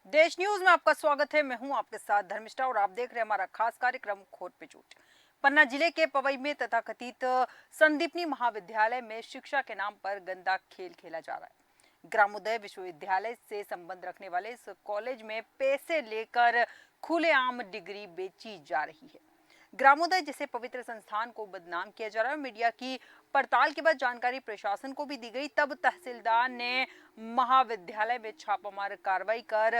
देश न्यूज में आपका स्वागत है। मैं हूं आपके साथ धर्मिष्ठा और आप देख रहे हैं हमारा खास कार्यक्रम खोट पे चोट। पन्ना जिले के पवई में तथाकथित संदीपनी महाविद्यालय में शिक्षा के नाम पर गंदा खेल खेला जा रहा है। ग्रामोदय विश्वविद्यालय से संबंध रखने वाले इस कॉलेज में पैसे लेकर खुलेआम डिग्री बेची जा रही है। ग्रामोदय जैसे पवित्र संस्थान को बदनाम किया जा रहा है। मीडिया की पड़ताल के बाद जानकारी प्रशासन को भी दी गई। तब तहसीलदार ने महाविद्यालय में छापामार कार्रवाई कर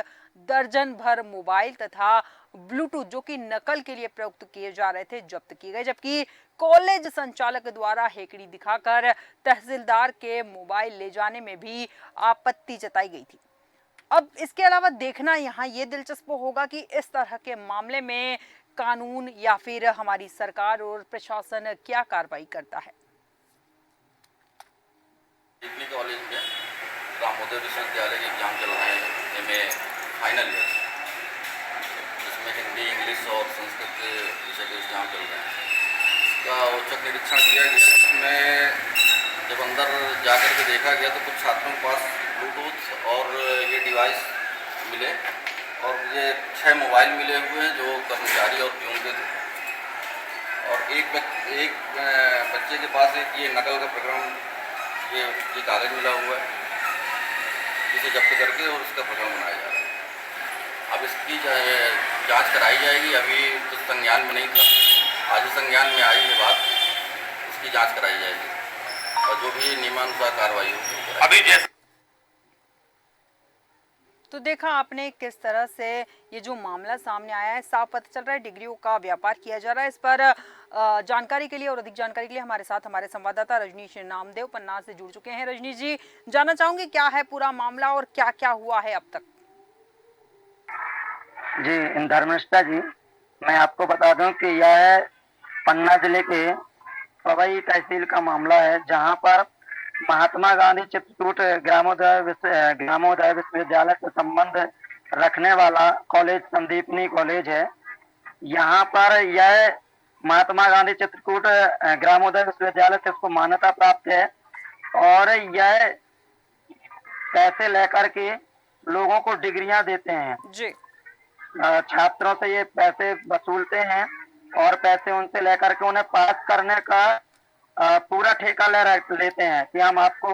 दर्जन भर मोबाइल तथा ब्लूटूथ जो कि नकल के लिए प्रयुक्त किए जा रहे थे जब्त किए गए, जबकि कॉलेज संचालक द्वारा हेकड़ी दिखाकर तहसीलदार के मोबाइल ले जाने में भी आपत्ति जताई गई थी। अब इसके अलावा देखना यहाँ ये दिलचस्प होगा कि इस तरह के मामले में कानून या फिर हमारी सरकार और प्रशासन क्या कार्रवाई करता है। कॉलेज में ग्रामोदय विश्वविद्यालय के एग्जाम चल रहे हैं, एमए फाइनल ईयर, जिसमें हिंदी, इंग्लिश और संस्कृत के विषय के एग्जाम चल रहे हैं। इसका औचक निरीक्षण किया गया, जिसमें जब अंदर जाकर के देखा गया तो कुछ छात्रों के पास ब्लूटूथ और ये डिवाइस मिले और ये 6 मोबाइल मिले हुए हैं जो कर्मचारी और प्यून के थे, और एक बच्चे के पास एक ये नकल का प्रकरण, ये कागज़ मिला हुआ है जिसे जब्त करके और उसका प्रकरण बनाया जा रहा है। अब इसकी जांच कराई जाएगी। अभी तो संज्ञान में नहीं था, आज संज्ञान में आई है बात, इसकी जांच कराई जाएगी और जो भी नियमानुसार कार्रवाई होगी। अभी जैसे तो देखा आपने किस तरह से ये जो मामला सामने आया है, साफ पता चल रहा है डिग्रियों का व्यापार किया जा रहा है। इस पर जानकारी के लिए और अधिक जानकारी के लिए हमारे साथ हमारे संवाददाता रजनीश नामदेव पन्ना से जुड़ चुके हैं। रजनीश जी, जानना चाहूंगी क्या है पूरा मामला और क्या क्या हुआ है अब तक। जी धर्मिष्ठा जी, मैं आपको बता दूं कि यह पन्ना जिले के पवई तहसील का मामला है, जहां पर महात्मा गांधी चित्रकूट ग्रामोदय विश्वविद्यालय से संबंध रखने वाला कॉलेज संदीपनी कॉलेज है। यहाँ पर यह महात्मा गांधी चित्रकूट ग्रामोदय विश्वविद्यालय से इसको मान्यता प्राप्त है और यह पैसे लेकर के लोगों को डिग्रियां देते हैं जी। छात्रों से ये पैसे वसूलते हैं और पैसे उनसे लेकर के उन्हें पास करने का पूरा ठेका लेते हैं कि हम आपको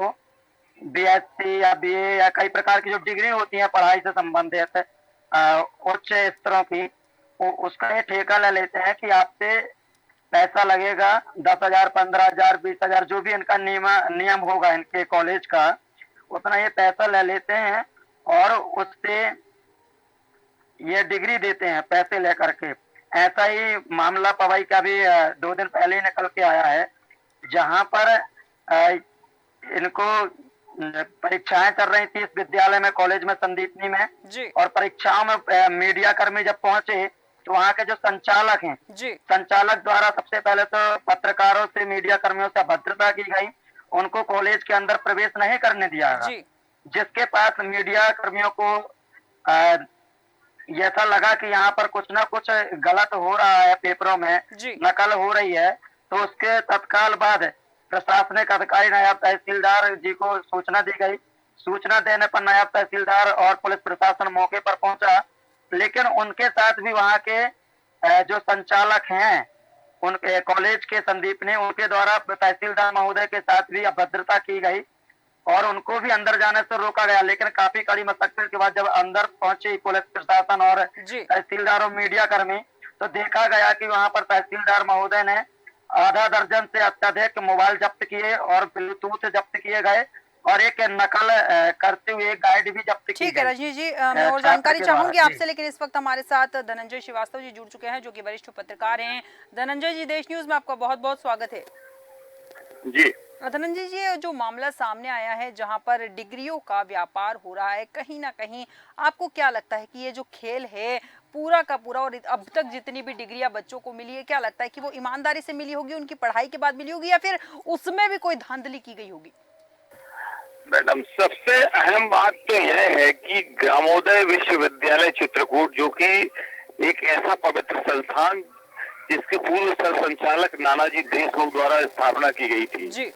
बीएससी या बीए या कई प्रकार की जो डिग्री होती है पढ़ाई से संबंधित उच्च स्तरों की, उसका ये ठेका ले लेते हैं कि आपसे पैसा लगेगा 10,000, 15,000, 20,000, जो भी इनका नियम होगा इनके कॉलेज का, उतना ये पैसा ले लेते हैं और उससे ये डिग्री देते हैं पैसे लेकर के। ऐसा ही मामला पवई का भी 2 दिन पहले ही निकल के आया है, जहां पर इनको परीक्षाएं चल रही थी इस विद्यालय में, कॉलेज में संदीपनी में जी। और परीक्षाओं में मीडिया कर्मी जब पहुंचे तो वहां के जो संचालक हैं जी, संचालक द्वारा सबसे पहले तो पत्रकारों से, मीडिया कर्मियों से अभद्रता की गई, उनको कॉलेज के अंदर प्रवेश नहीं करने दिया गया। जिसके पास मीडिया कर्मियों को ऐसा लगा कि यहाँ पर कुछ ना कुछ गलत हो रहा है, पेपरों में नकल हो रही है, तो उसके तत्काल बाद प्रशासनिक अधिकारी नायब तहसीलदार जी को सूचना दी गई। सूचना देने पर नायब तहसीलदार और पुलिस प्रशासन मौके पर पहुंचा, लेकिन उनके साथ भी वहां के जो संचालक हैं उनके कॉलेज के संदीपनी, उनके द्वारा तहसीलदार महोदय के साथ भी अभद्रता की गई और उनको भी अंदर जाने से रोका गया। लेकिन काफी कड़ी मशक्कत के बाद जब अंदर पहुंची पुलिस प्रशासन और तहसीलदार और मीडिया कर्मी, तो देखा गया कि वहां पर तहसीलदार महोदय ने आधा दर्जन से अत्यधिक मोबाइल जब्त किए और ब्लूटूथ जब्त किए गए और एक नकल करते हुए गाइड भी जब्त की। ठीक है रजनी जी, मैं और जानकारी चाहूंगी आपसे, लेकिन इस वक्त हमारे साथ धनंजय श्रीवास्तव जी जुड़ चुके हैं जो कि वरिष्ठ पत्रकार हैं। धनंजय जी, देश न्यूज में आपका बहुत बहुत स्वागत है। जी धनंजय जी, जो मामला सामने आया है जहां पर डिग्रियों का व्यापार हो रहा है, कहीं ना कहीं आपको क्या लगता है कि ये जो खेल है पूरा का पूरा और अब तक जितनी भी डिग्रियां बच्चों को मिली है, क्या लगता है कि वो ईमानदारी से मिली होगी, उनकी पढ़ाई के बाद मिली होगी, या फिर उसमें भी कोई धांधली की गई होगी? मैडम, सबसे अहम बात तो यह है कि ग्रामोदय विश्वविद्यालय चित्रकूट, जो कि एक ऐसा पवित्र संस्थान जिसके पूर्व सर संचालक नानाजी देशमुख द्वारा स्थापना की गई थी, जी।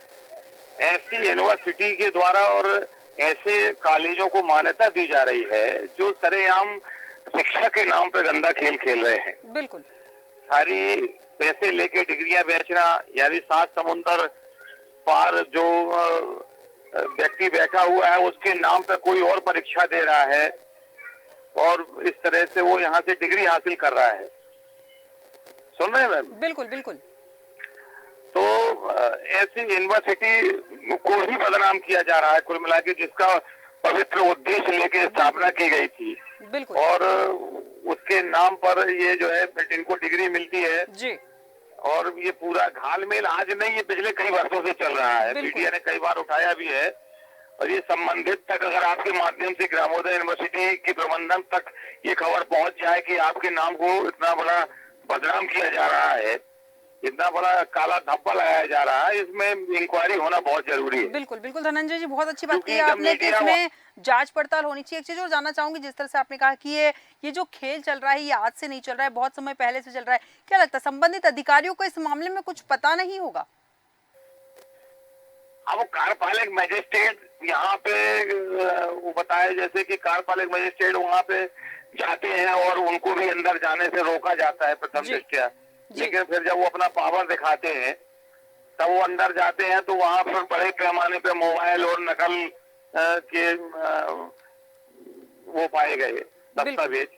ऐसी यूनिवर्सिटी के द्वारा और ऐसे कॉलेजों को मान्यता दी जा रही है जो सरेआम शिक्षा के नाम पर गंदा खेल खेल रहे हैं। बिल्कुल सारी पैसे लेके डिग्रियां बेचना, यानी 7 समुंदर पार जो व्यक्ति बैठा हुआ है उसके नाम पर कोई और परीक्षा दे रहा है और इस तरह से वो यहाँ से डिग्री हासिल कर रहा है। सुन रहे हैं मैम? बिल्कुल बिल्कुल। तो ऐसी यूनिवर्सिटी को ही बदनाम किया जा रहा है कुल मिला के, जिसका पवित्र उद्देश्य लेके स्थापना की गई थी बिल्कुल और उसके नाम पर ये जो है इनको डिग्री मिलती है जी। और ये पूरा घालमेल आज नहीं, ये पिछले कई वर्षों से चल रहा है। मीडिया ने कई बार उठाया भी है और ये संबंधित तक अगर आपके माध्यम से ग्रामोदय यूनिवर्सिटी के प्रबंधन तक ये खबर पहुंच जाए कि आपके नाम को इतना बड़ा बदनाम किया जा रहा है, इतना बड़ा काला धब्बा लगाया जा रहा है, इसमें इंक्वायरी होना बहुत जरूरी है। बिल्कुल बिल्कुल धनंजय जी, बहुत अच्छी बात क्योंकि कही जब आपने कि मीडिया इसमें जांच पड़ताल होनी चाहिए। एक चीज और जानना चाहूंगी, जिस तरह से आपने कहा कि ये जो खेल चल रहा है ये आज से नहीं चल रहा है, बहुत समय पहले से चल रहा है, क्या लगता है संबंधित अधिकारियों को इस मामले में कुछ पता नहीं होगा? अब कार्यपालक मजिस्ट्रेट यहाँ पे वो बताया जैसे कि कार्यपालक मजिस्ट्रेट वहाँ पे जाते हैं और उनको भी अंदर जाने से रोका जाता है प्रथम दृष्टया, लेकिन फिर जब वो अपना पावर दिखाते हैं तब वो अंदर जाते हैं तो वहाँ पर बड़े पैमाने पे मोबाइल और नकल के वो पाए गए दस्तावेज।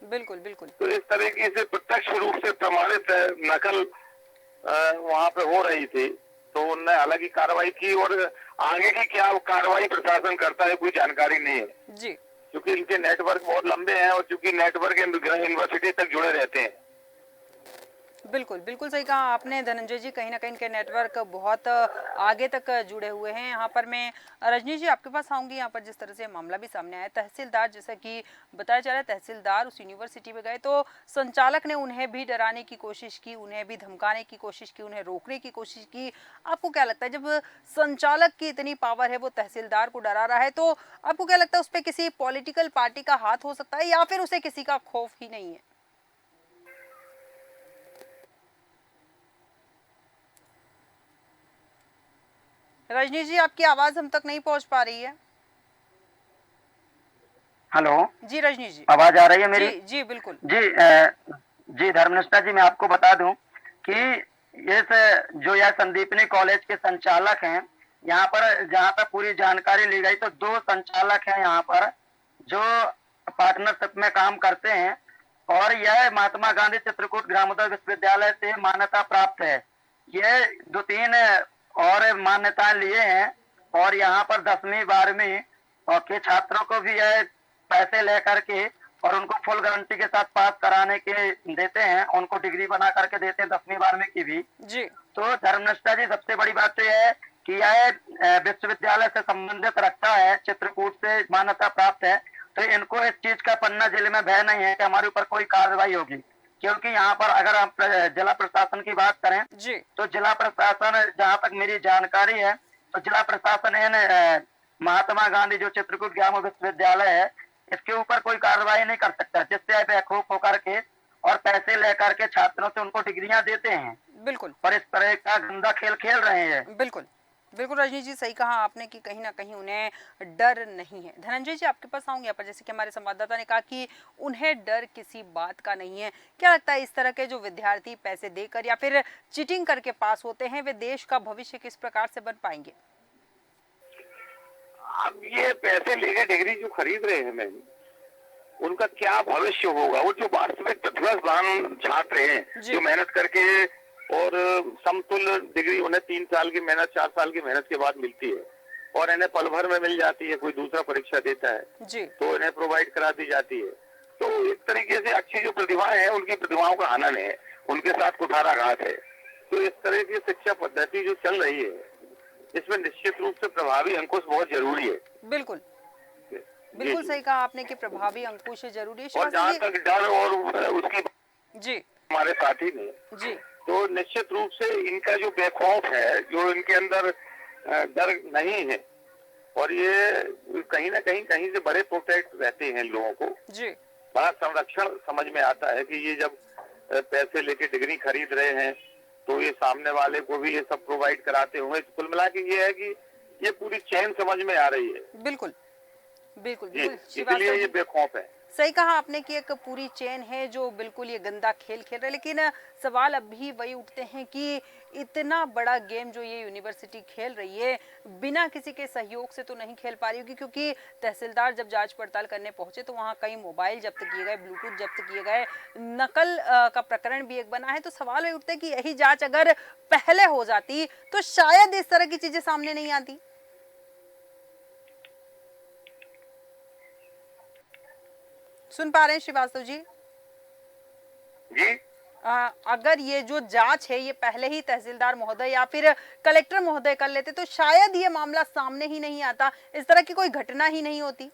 बिल्कुल बिल्कुल। तो इस तरीके से प्रत्यक्ष रूप से प्रमाणित नकल वहाँ पे हो रही थी, तो उनने अलग ही कार्रवाई की और आगे की क्या कार्रवाई प्रशासन करता है कोई जानकारी नहीं है जी। क्योंकि इनके नेटवर्क बहुत लंबे हैं और चूंकि नेटवर्क यूनिवर्सिटी तक जुड़े रहते हैं। बिल्कुल बिल्कुल सही कहा आपने धनंजय जी, कहीं ना कहीं इनके नेटवर्क बहुत आगे तक जुड़े हुए हैं। यहाँ पर मैं रजनी जी आपके पास आऊंगी। यहाँ पर जिस तरह से मामला भी सामने आया, तहसीलदार जैसा कि बताया जा रहा है, तहसीलदार उस यूनिवर्सिटी में गए तो संचालक ने उन्हें भी डराने की कोशिश की, उन्हें भी धमकाने की कोशिश की, उन्हें रोकने की कोशिश की। आपको क्या लगता है जब संचालक की इतनी पावर है, वो तहसीलदार को डरा रहा है, तो आपको क्या लगता है उस पर किसी पॉलिटिकल पार्टी का हाथ हो सकता है या फिर उसे किसी का खौफ ही नहीं है? रजनी जी आपकी आवाज हम तक नहीं पहुंच पा रही है। हेलो जी रजनी जी, आवाज आ रही है मेरी? जी जी बिल्कुल। जी धर्मनिष्ठा जी, मैं आपको बता दूं कि जो यह संदीपनी कॉलेज के संचालक हैं, यहाँ पर जहाँ तक पूरी जानकारी ली गई तो 2 संचालक हैं यहाँ पर जो पार्टनरशिप में काम करते हैं और यह महात्मा गांधी चित्रकूट ग्रामोदय विश्वविद्यालय से मान्यता प्राप्त है। यह 2-3 और मान्यताएं लिए हैं और यहाँ पर 10वीं 12वीं के छात्रों को भी यह पैसे लेकर के और उनको फुल गारंटी के साथ पास कराने के देते हैं, उनको डिग्री बना करके देते हैं 10वीं 12वीं की भी जी। तो धर्मनिष्ठा जी, सबसे बड़ी बात तो यह है कि यह विश्वविद्यालय से संबंधित रखता है, चित्रकूट से मान्यता प्राप्त है, तो इनको इस चीज का पन्ना जिले में भय नहीं है कि हमारे ऊपर कोई कार्रवाई होगी, क्योंकि यहाँ पर अगर हम जिला प्रशासन की बात करें जी। तो जिला प्रशासन, जहाँ तक मेरी जानकारी है, तो जिला प्रशासन इन महात्मा गांधी जो चित्रकूट ग्राम विश्वविद्यालय है इसके ऊपर कोई कार्रवाई नहीं कर सकता, जिससे बेखौफ होकर के और पैसे लेकर के छात्रों से उनको डिग्रियां देते हैं। बिल्कुल। और इस तरह का गंदा खेल खेल रहे हैं। बिल्कुल बिल्कुल रजनी जी, सही कहा आपने कि कहीं ना कहीं उन्हें डर नहीं है। धनंजय जी आपके पास आऊंगे। यहाँ पर जैसे कि हमारे संवाददाता ने कहा कि उन्हें डर किसी बात का नहीं है, क्या लगता है इस तरह के जो विद्यार्थी पैसे देकर या फिर चीटिंग करके पास होते हैं, वे देश का भविष्य किस प्रकार से बन पाएंगे? अब ये पैसे लेके डिग्री जो खरीद रहे हैं मैम, उनका क्या भविष्य होगा? वो जो वास्तविक प्रतिभावान छात्र हैं जो मेहनत करके और समतुल्य डिग्री उन्हें 3 साल की मेहनत 4 साल की मेहनत के बाद मिलती है और इन्हें पल भर में मिल जाती है, कोई दूसरा परीक्षा देता है जी। तो इन्हें प्रोवाइड करा दी जाती है। तो एक तरीके से अच्छी जो प्रतिभाएं हैं उनकी प्रतिभाओं का हनन है, उनके साथ कुठाराघात है। तो इस तरह की शिक्षा पद्धति जो चल रही है इसमें निश्चित रूप से प्रभावी अंकुश बहुत जरूरी है। बिल्कुल बिल्कुल सही कहा आपने कि प्रभावी अंकुश जरूरी है। और जहाँ तक डर और उसकी जी हमारे साथी ने जी, तो निश्चित रूप से इनका जो बेखौफ है, जो इनके अंदर डर नहीं है और ये कहीं ना कहीं से बड़े प्रोटेक्ट रहते हैं लोगों को जी। बड़ा संरक्षण समझ में आता है कि ये जब पैसे लेके डिग्री खरीद रहे हैं तो ये सामने वाले को भी ये सब प्रोवाइड कराते हुए, कुल मिला के ये है कि ये पूरी चैन समझ में आ रही है। बिल्कुल बिल्कुल जी, बिल्कुल इसलिए श्रीवास्तव ये जी, बेखौफ है। सही कहा आपने कि एक पूरी चेन है जो बिल्कुल ये गंदा खेल खेल रहा है, लेकिन सवाल अब भी वही उठते हैं कि इतना बड़ा गेम जो ये यूनिवर्सिटी खेल रही है बिना किसी के सहयोग से तो नहीं खेल पा रही होगी, क्योंकि तहसीलदार जब जांच पड़ताल करने पहुंचे तो वहां कई मोबाइल जब्त किए गए, ब्लूटूथ जब्त किए गए, नकल का प्रकरण भी एक बना है। तो सवाल वही उठते हैं कि यही जांच अगर पहले हो जाती तो शायद इस तरह की चीजें सामने नहीं आती। सुन पा रहे हैं श्रीवास्तव जी? जी, अगर ये जो जांच है ये पहले ही तहसीलदार महोदय या फिर कलेक्टर महोदय कर लेते तो शायद ये मामला सामने ही नहीं आता, इस तरह की कोई घटना ही नहीं होती।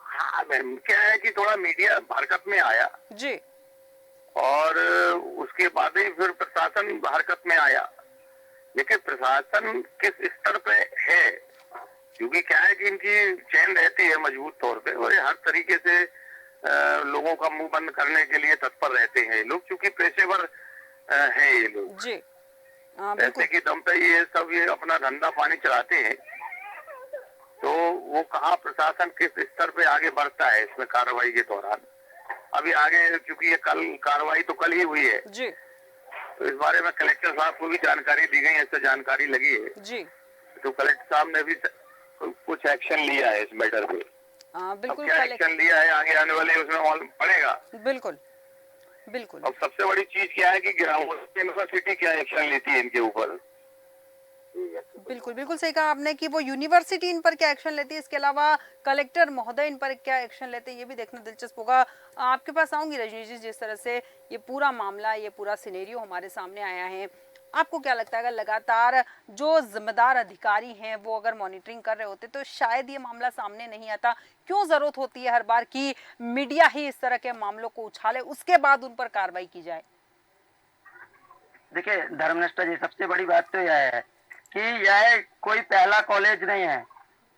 हाँ मैम, क्या है कि थोड़ा मीडिया हरकत में आया जी और उसके बाद ही फिर प्रशासन हरकत में आया। लेकिन प्रशासन किस स्तर पे है, क्योंकि क्या है कि इनकी चैन रहती है मजबूत तौर पे और ये हर तरीके से लोगों का मुंह बंद करने के लिए तत्पर रहते हैं ये लोग, क्योंकि पेशेवर हैं ये लोग। जी पैसे बिल्कुल की दम पे ये सब ये अपना धंधा पानी चलाते हैं। तो वो कहाँ प्रशासन किस स्तर पे आगे बढ़ता है इसमें कार्रवाई के दौरान, अभी आगे, क्योंकि ये कल कार्रवाई तो कल ही हुई है, जी तो इस बारे में कलेक्टर साहब को भी जानकारी दी गई, ऐसे जानकारी लगी है। जी तो कलेक्टर साहब ने भी कुछ एक्शन लिया है इस मैटर पे। अब बिल्कुल क्या एक्शन लिया है आगे आने वाले उसमें मालूम पड़ेगा। बिल्कुल बिल्कुल अब सबसे बड़ी चीज क्या है कि ग्रामीण यूनिवर्सिटी क्या एक्शन लेती है इनके ऊपर। बिल्कुल बिल्कुल सही कहा आपने कि वो यूनिवर्सिटी इन पर क्या एक्शन लेती है, इसके अलावा कलेक्टर महोदय इन पर क्या एक्शन लेते हैं ये भी देखना दिलचस्प होगा। आपके पास आऊंगी रजनी जी, जिस तरह से ये पूरा मामला, ये पूरा सिनेरियो हमारे सामने आया है, आपको क्या लगता है अगर लगातार जो जिम्मेदार अधिकारी हैं वो अगर मॉनिटरिंग कर रहे होते तो शायद ये मामला सामने नहीं आता? क्यों जरूरत होती है हर बार कि मीडिया ही इस तरह के मामलों को उछाले उसके बाद उन पर कार्रवाई की जाए? देखिए धर्मनिष्ठा जी, सबसे बड़ी बात तो यह है कि यह कोई पहला कॉलेज नहीं है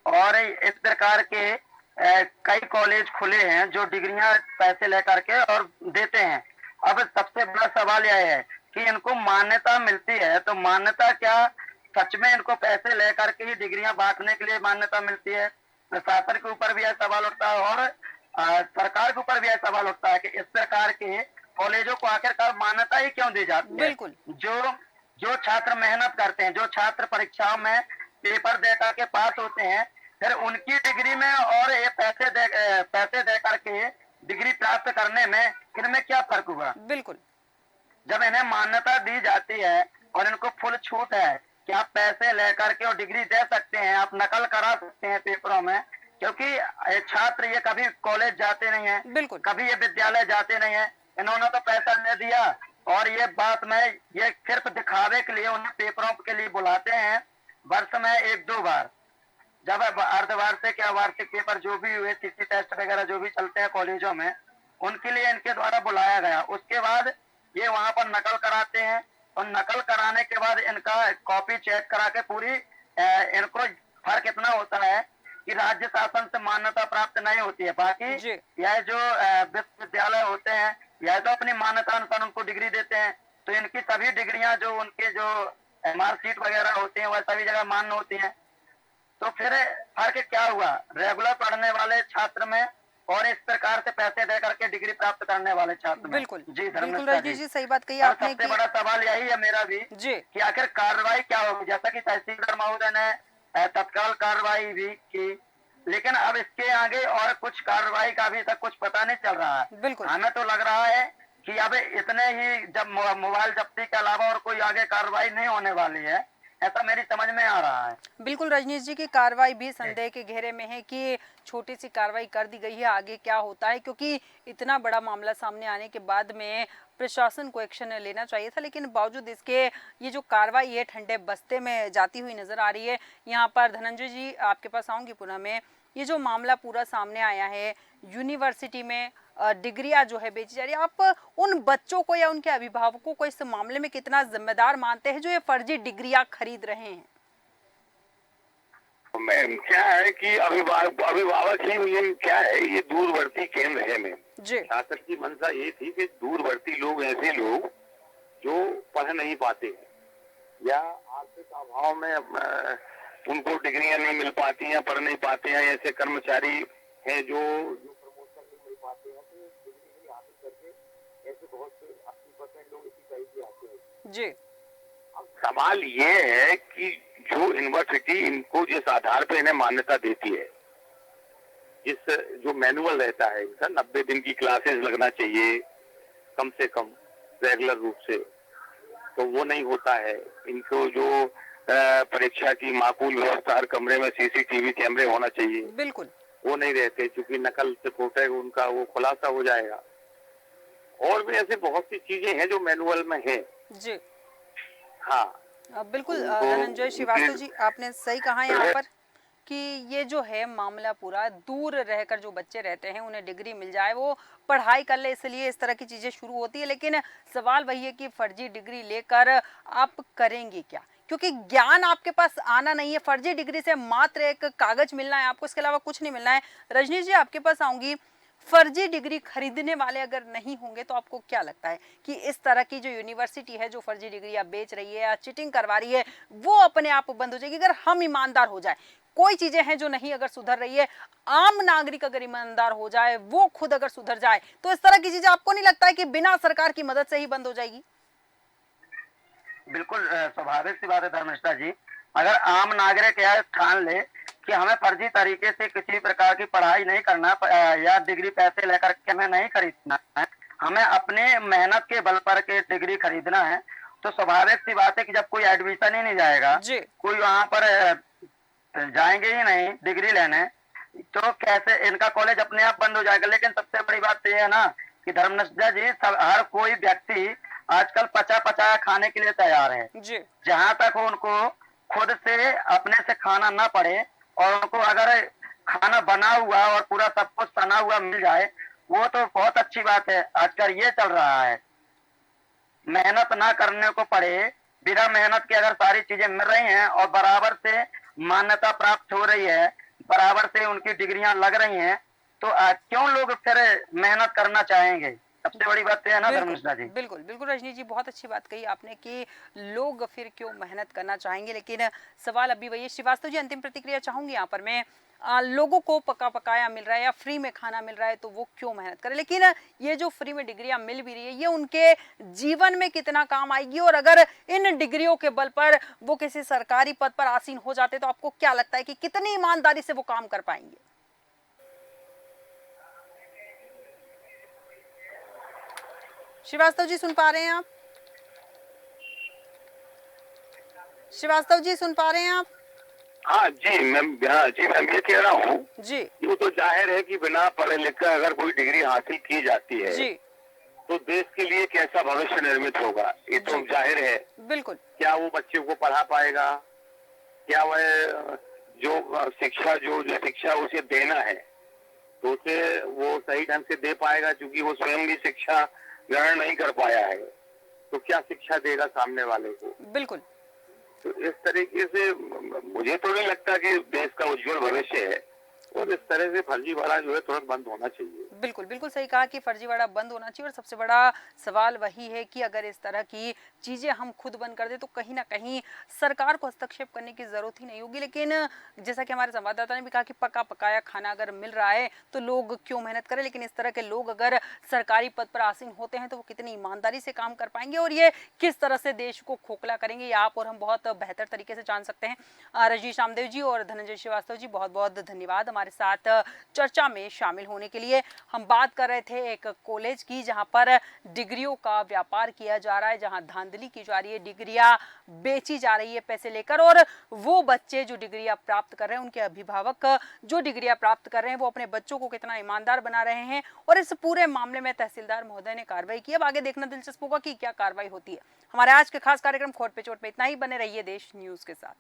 और इस प्रकार के कई कॉलेज खुले हैं जो डिग्रियां पैसे लेकर के और देते हैं। अब सबसे बड़ा सवाल यह है कि इनको मान्यता मिलती है तो मान्यता क्या सच में इनको पैसे लेकर के ही डिग्रियां बांटने के लिए मान्यता मिलती है? प्रशासन के ऊपर भी यह सवाल उठता है और सरकार के ऊपर भी यह सवाल उठता है कि इस प्रकार के कॉलेजों को आखिरकार मान्यता ही क्यों दी जाती है? बिल्कुल जो जो छात्र मेहनत करते हैं, जो छात्र परीक्षाओं में पेपर दे करके पास होते हैं, फिर उनकी डिग्री में और ये पैसे दे करके डिग्री प्राप्त करने में इनमें क्या फर्क हुआ? बिल्कुल जब इन्हें मान्यता दी जाती है और इनको फुल छूट है कि आप पैसे लेकर के और डिग्री दे सकते हैं, आप नकल करा सकते हैं पेपरों में, क्योंकि छात्र ये कभी कॉलेज जाते नहीं है, बिल्कुल कभी ये विद्यालय जाते नहीं है, इन्होंने तो पैसा दे दिया और ये बात में ये सिर्फ दिखावे के लिए उन्हें पेपरों के लिए बुलाते हैं वर्ष में एक दो बार, जब अर्धवार्षिक या वार्षिक पेपर जो भी हुए, सीसी टेस्ट वगैरह जो भी चलते हैं कॉलेजों में, उनके लिए इनके द्वारा बुलाया गया। उसके बाद ये वहां पर नकल कराते हैं और नकल कराने के बाद इनका कॉपी चेक करा के पूरी इनको फर्क इतना होता है कि राज्य शासन से मान्यता प्राप्त नहीं होती है। बाकी यह जो विश्वविद्यालय होते हैं यह तो अपनी मान्यता अनुसार उनको डिग्री देते हैं, तो इनकी सभी डिग्रियां जो उनके जो मार्कशीट वगैरह होती हैं वह सभी जगह मान्य होती हैं। तो फिर फर्क क्या हुआ रेगुलर पढ़ने वाले छात्र में और इस प्रकार से पैसे दे करके डिग्री प्राप्त करने वाले छात्र में? बिल्कुल जी बिल्कुल धर्मेश रजनी जी, जी सही बात कही और आपने सबसे कि बड़ा सवाल यही है मेरा भी जी कि आखिर कार्रवाई क्या होगी? जैसा कि तहसीलदार महोदय ने तत्काल कार्रवाई भी की, लेकिन अब इसके आगे और कुछ कार्रवाई का अभी तक कुछ पता नहीं चल रहा है। बिल्कुल हमें तो लग रहा है कि अब इतने ही जब मोबाइल जब्ती के अलावा और कोई आगे कार्रवाई नहीं होने वाली है, ऐसा मेरी समझ में आ रहा है। बिल्कुल रजनीश जी की कार्रवाई भी संदेह के घेरे में है कि छोटी सी कार्रवाई कर दी गई है, आगे क्या होता है, क्योंकि इतना बड़ा मामला सामने आने के बाद में प्रशासन को एक्शन लेना चाहिए था, लेकिन बावजूद इसके ये जो कार्रवाई है ठंडे बस्ते में जाती हुई नजर आ रही है। यहाँ पर धनंजय जी आपके पास आऊंगी पुनः में, ये जो मामला पूरा सामने आया है यूनिवर्सिटी में डिग्रियां जो है बेची जा रही है, आप उन बच्चों को या उनके अभिभावकों को इस मामले में कितना जिम्मेदार मानते हैं जो ये फर्जी डिग्रियां खरीद रहे हैं? मैम क्या है कि अभिभावक ही मैम क्या है, ये दूरवर्ती केंद्र है मैम। जी शासक की मंशा ये थी कि दूरवर्ती लोग, ऐसे लोग जो पढ़ नहीं पाते हैं या आर्थिक अभाव में उनको डिग्रियां नहीं मिल पाती हैं, पढ़ नहीं पाते हैं। ऐसे कर्मचारी हैं जो प्रमोशन नहीं मिल पाते हैं, तो डिग्री नहीं हासिल करके ऐसे बहुत से 80% लोग इसी टाइप के आते हैं। जी। अब सवाल ये है कि जो यूनिवर्सिटी इनको जिस आधार पे इन्हें मान्यता देती है, जिस जो मैनुअल रहता है इनका 90 दिन की क्लासेस लगना चाहिए कम से कम रेगुलर रूप से, तो वो नहीं होता है। इनको जो परीक्षा की माकूल व्यवस्था, हर कमरे में सीसीटीवी कैमरे होना चाहिए, बिल्कुल। वो नहीं रहते, क्योंकि नकल से फोटे उनका वो खुलासा हो जाएगा। और भी ऐसे बहुत सी चीजें हैं जो मैनुअल में है। जी। हाँ, बिल्कुल उनको धनंजय श्रीवास्तव जी, आपने सही कहा यहाँ है। पर कि ये जो है मामला पूरा दूर रहकर जो बच्चे रहते हैं उन्हें डिग्री मिल जाए, वो पढ़ाई कर ले, इसलिए इस तरह की चीजें शुरू होती है। लेकिन सवाल वही है कि फर्जी डिग्री लेकर आप करेंगे क्या, क्योंकि ज्ञान आपके पास आना नहीं है। फर्जी डिग्री से मात्र एक कागज मिलना है आपको, इसके अलावा कुछ नहीं मिलना है। रजनी जी, आपके पास आऊंगी। फर्जी डिग्री खरीदने वाले अगर नहीं होंगे तो आपको क्या लगता है कि इस तरह की जो यूनिवर्सिटी है जो फर्जी डिग्री बेच रही है या चीटिंग करवा रही है, वो अपने आप बंद हो जाएगी अगर हम ईमानदार हो जाए? कोई चीजें हैं जो नहीं अगर सुधर रही है, आम नागरिक अगर ईमानदार हो जाए, वो खुद अगर सुधर जाए, तो इस तरह की चीजें आपको नहीं लगता है कि बिना सरकार की मदद से ही बंद हो जाएगी? बिल्कुल स्वाभाविक सी बात है धर्मिष्ठा जी। अगर आम नागरिक यह ठान ले कि हमें फर्जी तरीके से किसी प्रकार की पढ़ाई नहीं करना या डिग्री पैसे लेकर के हमें नहीं खरीदना है, हमें अपने मेहनत के बल पर के डिग्री खरीदना है, तो स्वाभाविक सी बात है कि जब कोई एडमिशन ही नहीं जाएगा, जी। कोई वहां पर जाएंगे ही नहीं डिग्री लेने, तो कैसे इनका कॉलेज अपने आप बंद हो जाएगा। लेकिन सबसे बड़ी बात तो ये है ना कि धर्मनिष्ठा जी, सब हर कोई व्यक्ति आजकल पचा पचाया खाने के लिए तैयार है। जी। जहां तक उनको खुद से अपने से खाना ना पड़े और उनको अगर खाना बना हुआ और पूरा सब कुछ सना हुआ मिल जाए, वो तो बहुत अच्छी बात है। आजकल ये चल रहा है, मेहनत ना करने को पड़े, बिना मेहनत के अगर सारी चीजें मिल रही हैं और बराबर से मान्यता प्राप्त हो रही है, बराबर से उनकी डिग्रियां लग रही हैं, तो क्यों लोग फिर मेहनत करना चाहेंगे? सबसे बड़ी बात है ना धर्मिष्ठा जी। बिल्कुल बिल्कुल रजनी जी, बहुत अच्छी बात कही आपने कि लोग फिर क्यों मेहनत करना चाहेंगे। लेकिन सवाल अभी वही है। श्रीवास्तव जी, अंतिम प्रतिक्रिया चाहूंगी यहाँ पर मैं। लोगों को पका पकाया मिल रहा है या फ्री में खाना मिल रहा है, तो वो क्यों मेहनत करें? लेकिन ये जो फ्री में डिग्रियां मिल भी रही है, ये उनके जीवन में कितना काम आएगी? और अगर इन डिग्रियों के बल पर वो किसी सरकारी पद पर आसीन हो जाते, तो आपको क्या लगता है कि कितनी ईमानदारी से वो काम कर पाएंगे? श्रीवास्तव जी, सुन पा रहे हैं आप? श्रीवास्तव जी, सुन पा रहे हैं आप? हाँ जी मैम, हाँ जी मैम, ये कह रहा हूँ जी। वो तो जाहिर है कि बिना पढ़े लिखे अगर कोई डिग्री हासिल की जाती है, जी। तो देश के लिए कैसा भविष्य निर्मित होगा, ये तो जाहिर है। बिल्कुल। क्या वो बच्चे को पढ़ा पाएगा? क्या वह जो शिक्षा उसे देना है, तो उसे वो सही ढंग से दे पाएगा? क्योंकि वो स्वयं भी शिक्षा ग्रहण नहीं कर पाया है, तो क्या शिक्षा देगा सामने वाले को? बिल्कुल। तो इस तरीके से मुझे तो नहीं लगता कि देश का उज्जवल भविष्य है, और इस तरह से फर्जीवाड़ा जो है तुरंत बंद होना चाहिए। बिल्कुल बिल्कुल सही कहा कि फर्जीवाड़ा बंद होना चाहिए। और सबसे बड़ा सवाल वही है कि अगर इस तरह की चीजें हम खुद बंद कर दे, तो कहीं ना कहीं सरकार को हस्तक्षेप करने की जरूरत ही नहीं होगी। लेकिन जैसा कि हमारे संवाददाता ने भी कहा कि पका पकाया खाना अगर मिल रहा है, तो लोग क्यों मेहनत करें? लेकिन इस तरह के लोग अगर सरकारी पद पर आसीन होते हैं, तो वो कितनी ईमानदारी से काम कर पाएंगे और ये किस तरह से देश को खोखला करेंगे, ये आप और हम बहुत बेहतर तरीके से जान सकते हैं। रजनीश रामदेव जी और धनंजय श्रीवास्तव जी, बहुत बहुत धन्यवाद हमारे साथ चर्चा में शामिल होने के लिए। हम बात कर रहे थे एक कॉलेज की जहां पर डिग्रियों का व्यापार किया जा रहा है, जहां धांधली की जा रही है, डिग्रियां बेची जा रही है पैसे लेकर, और वो बच्चे जो डिग्रियां प्राप्त कर रहे हैं, उनके अभिभावक जो डिग्रियां प्राप्त कर रहे हैं, वो अपने बच्चों को कितना ईमानदार बना रहे हैं। और इस पूरे मामले में तहसीलदार महोदय ने कार्रवाई की। अब आगे देखना दिलचस्प होगा कि क्या कार्रवाई होती है। हमारे आज के खास कार्यक्रम खोट पे चोट पे इतना ही। बने रहिए देश न्यूज के साथ।